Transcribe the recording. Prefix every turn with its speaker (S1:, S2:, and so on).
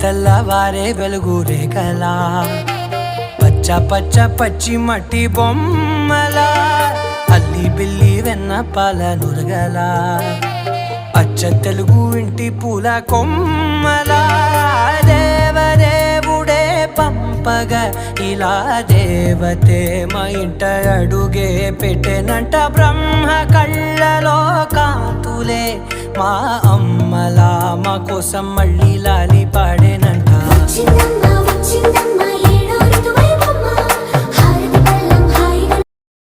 S1: తెల్లవారే వెలుగు రేఖలా పచ్చ పచ్చ పచ్చి మట్టి బొమ్మలా అల్లి బిల్లి వెన్న పాల నురగలా అచ్చ తెలుగు ఇంటి పూల కొమ్మలా దేవదేవుడే పంపగా ఇలా దేవతే మా ఇంట అడుగే పెట్టెనంట బ్రహ్మ కళ్ళలో కాంతులే మా అమ్మలా మా కోసం మళ్ళీ లాలి పాడేనంట.